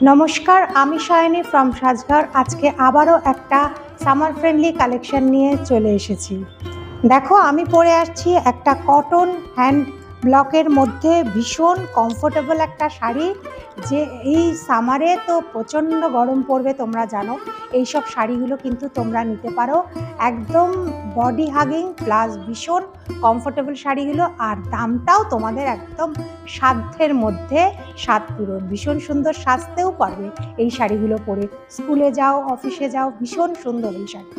নমস্কার, আমি সায়নী ফ্রম সাজঘর। আজকে আবারও একটা সামার ফ্রেন্ডলি কালেকশন নিয়ে চলে এসেছি। দেখো, আমি পরে আসছি একটা কটন হ্যান্ড ব্লকের মধ্যে ভীষণ কমফোর্টেবল একটা শাড়ি। যে এই সামারে তো প্রচণ্ড গরম পড়বে, তোমরা জানো। এই সব শাড়িগুলো কিন্তু তোমরা নিতে পারো, একদম বডি হাগিং প্লাস ভীষণ কমফোর্টেবল শাড়িগুলো। আর দামটাও তোমাদের একদম সাধ্যের মধ্যে, স্বাদ পূরণ। ভীষণ সুন্দর, সাজতেও পারবে এই শাড়িগুলো পরে। স্কুলে যাও, অফিসে যাও, ভীষণ সুন্দর এই শাড়ি।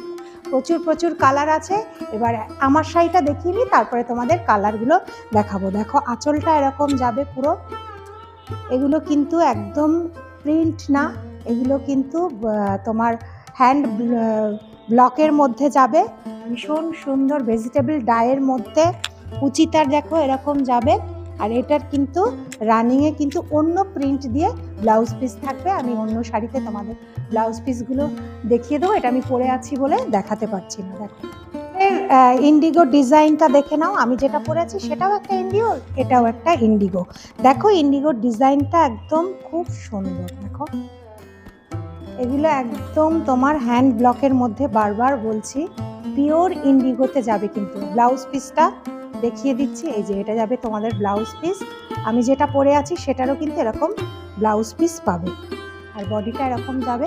প্রচুর প্রচুর কালার আছে। এবার আমার শাড়িটা দেখিয়ে নিই, তারপরে তোমাদের কালারগুলো দেখাবো। দেখো, আঁচলটা এরকম যাবে পুরো। এগুলো কিন্তু একদম প্রিন্ট না, এগুলো কিন্তু তোমার হ্যান্ড ব্লকের মধ্যে যাবে। ভীষণ সুন্দর ভেজিটেবল ডাইয়ের মধ্যে কুচিটার দেখো এরকম যাবে। আর এটার কিন্তু রানিংয়ে কিন্তু অন্য প্রিন্ট দিয়ে ব্লাউজ পিস থাকবে। আমি অন্য শাড়িতে তোমাদের ব্লাউজ পিসগুলো দেখিয়ে দেবো, এটা আমি পরে আছি বলে দেখাতে পারছি না। দেখো, ইন্ডিগো ডিজাইনটা দেখে নাও। আমি যেটা পরে আছি সেটাও একটা ইন্ডিগো, এটাও একটা ইন্ডিগো। দেখো, ইন্ডিগোর ডিজাইনটা একদম খুব সুন্দর। দেখো, এগুলো একদম তোমার হ্যান্ড ব্লকের মধ্যে, বারবার বলছি, পিওর ইন্ডিগোতে যাবে। কিন্তু ব্লাউজ পিসটা দেখিয়ে দিচ্ছি, এই যে এটা যাবে তোমাদের ব্লাউজ পিস। আমি যেটা পরে আছি সেটারও কিন্তু এরকম ব্লাউজ পিস পাবে। আর বডিটা এরকম যাবে,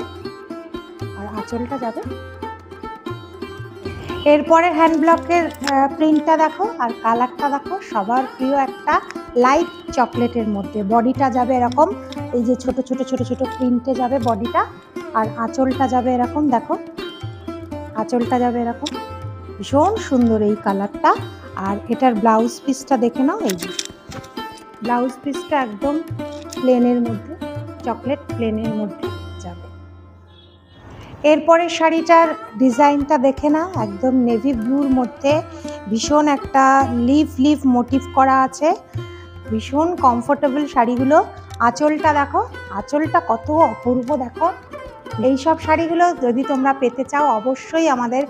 আর আঁচলটা যাবে। এরপরে হ্যান্ড ব্লকের প্রিন্টটা দেখো, আর কালারটা দেখো, সবার প্রিয় একটা লাইট চকলেটের মধ্যে। বডিটা যাবে এরকম, এই যে ছোট ছোট ছোট ছোট প্রিন্টে যাবে বডিটা। আর আঁচলটা যাবে এরকম, দেখো আঁচলটা যাবে এরকম। ভীষণ সুন্দর এই কালারটা। আর এটার ব্লাউজ পিসটা দেখে নাও, এই যে ব্লাউজ পিসটা একদম প্লেনের মধ্যে, চকলেট প্লেনের মধ্যে যাবে। এরপরে শাড়িটার ডিজাইনটা দেখে না, একদম নেভি ব্লুর মধ্যে ভীষণ একটা লিভ লিভ মোটিভ করা আছে। ভীষণ কমফোর্টেবল শাড়িগুলো। আঁচলটা দেখো, আঁচলটা কত অপূর্ব। দেখো, এই সব শাড়িগুলো যদি তোমরা পেতে চাও, অবশ্যই আমাদের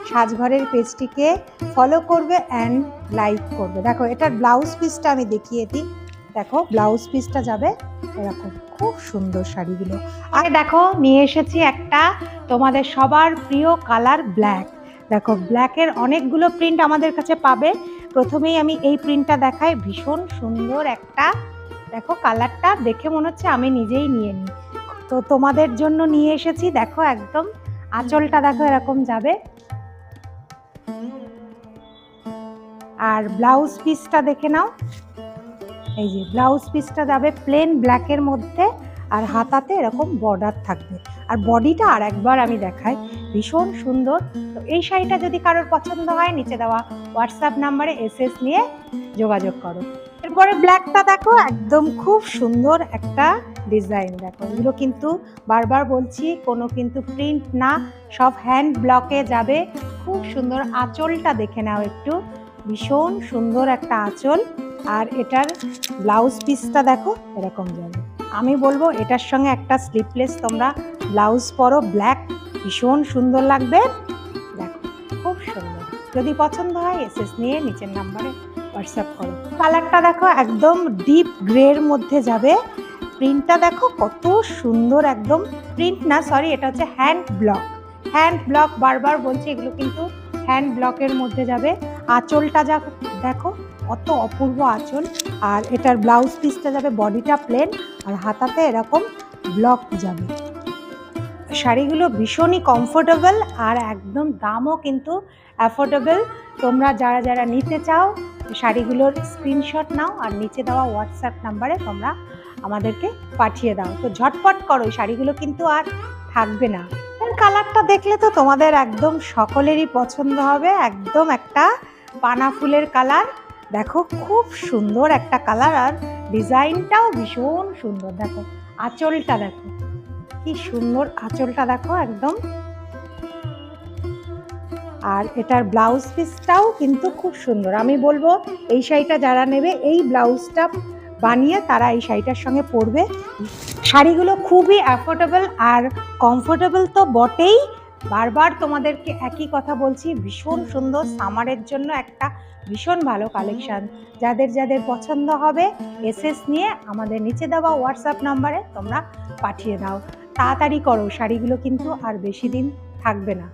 সাজঘরের পেজটিকে ফলো করবে অ্যান্ড লাইক করবে। দেখো, এটার ব্লাউজ পিসটা আমি দেখিয়ে দিই। দেখো, ব্লাউজ পিসটা যাবে এরকম। খুব সুন্দর শাড়িগুলো। আর দেখো, নিয়ে এসেছি একটা তোমাদের সবার প্রিয় কালার, ব্ল্যাক। দেখো, ব্ল্যাকের অনেকগুলো প্রিন্ট আমাদের কাছে পাবে। প্রথমেই আমি এই প্রিন্টটা দেখাই, ভীষণ সুন্দর একটা। দেখো, কালারটা দেখে মনে হচ্ছে আমি নিজেই নিয়ে নিই, তো তোমাদের জন্য নিয়ে এসেছি। দেখো, একদম আঁচলটা দেখো এরকম যাবে। আর ব্লাউজ পিসটা দেখে নাও, এই যে ব্লাউজ পিসটা যাবে প্লেন ব্ল্যাকের মধ্যে। আর হাতাতে এরকম বর্ডার থাকবে। আর বডিটা আর একবার আমি দেখাই, ভীষণ সুন্দর। তো এই শাড়িটা যদি কারোর পছন্দ হয়, নিচে দেওয়া হোয়াটসঅ্যাপ নাম্বারে এসএস নিয়ে যোগাযোগ করো। এরপরে ব্ল্যাকটা দেখো, একদম খুব সুন্দর একটা ডিজাইন। দেখো, এগুলো কিন্তু বারবার বলছি, কোনো কিন্তু প্রিন্ট না, সব হ্যান্ড ব্লকে যাবে। খুব সুন্দর। আঁচলটা দেখে নাও একটু, ভীষণ সুন্দর একটা আঁচল। আর এটার ব্লাউজ পিসটা দেখো এরকম যাবে। আমি বলবো এটার সঙ্গে একটা স্লিভলেস তোমরা ব্লাউজ পরো, ব্ল্যাক, ভীষণ সুন্দর লাগবে। দেখো, খুব সুন্দর। যদি পছন্দ হয় এসএস নিয়ে নিচের নাম্বারে হোয়াটসঅ্যাপ করো। কালারটা দেখো, একদম ডিপ গ্রের মধ্যে যাবে। প্রিন্টটা দেখো কত সুন্দর, একদম প্রিন্ট না, সরি, এটা হচ্ছে হ্যান্ড ব্লক। হ্যান্ড ব্লক, বারবার বলছি, এগুলো কিন্তু হ্যান্ড ব্লকের মধ্যে যাবে। আঁচলটা যা দেখো, কত অপূর্ব আঁচল। আর এটার ব্লাউজ পিসটা যাবে, বডিটা প্লেন, আর হাতাতে এরকম ব্লক যাবে। শাড়িগুলো ভীষণই কমফোর্টেবল, আর একদম দামও কিন্তু অ্যাফোর্ডেবল। তোমরা যারা যারা নিতে চাও, শাড়িগুলোর স্ক্রিনশট নাও, আর নিচে দেওয়া হোয়াটসঅ্যাপ নাম্বারে তোমরা আমাদেরকে পাঠিয়ে দাও। তো ঝটপট করো, শাড়িগুলো কিন্তু আর থাকবে না। কালারটা দেখলে তো তোমাদের একদম সকলেরই পছন্দ হবে। একদম একটা পানা ফুলের কালার। দেখো, খুব সুন্দর একটা কালার। আর ডিজাইনটাও ভীষণ সুন্দর। দেখো, আঁচলটা দেখো কি সুন্দর, আঁচলটা দেখো একদম। আর এটার ব্লাউজ পিসটাও কিন্তু খুব সুন্দর। আমি বলবো এই শাড়িটা যারা নেবে, এই ব্লাউজটা বানিয়ে তারা এই শাড়িটার সঙ্গে পরবে। শাড়িগুলো খুবই অ্যাফোর্ডেবল আর কমফোর্টেবল তো বটেই, বারবার তোমাদেরকে একই কথা বলছি, ভীষণ সুন্দর সামারের জন্য একটা ভীষণ ভালো কালেকশন। যাদের যাদের পছন্দ হবে এসএস নিয়ে আমাদের নিচে দেওয়া হোয়াটসঅ্যাপ নাম্বারে তোমরা পাঠিয়ে দাও। তাড়াতাড়ি করো, শাড়িগুলো কিন্তু আর বেশি দিন থাকবে না।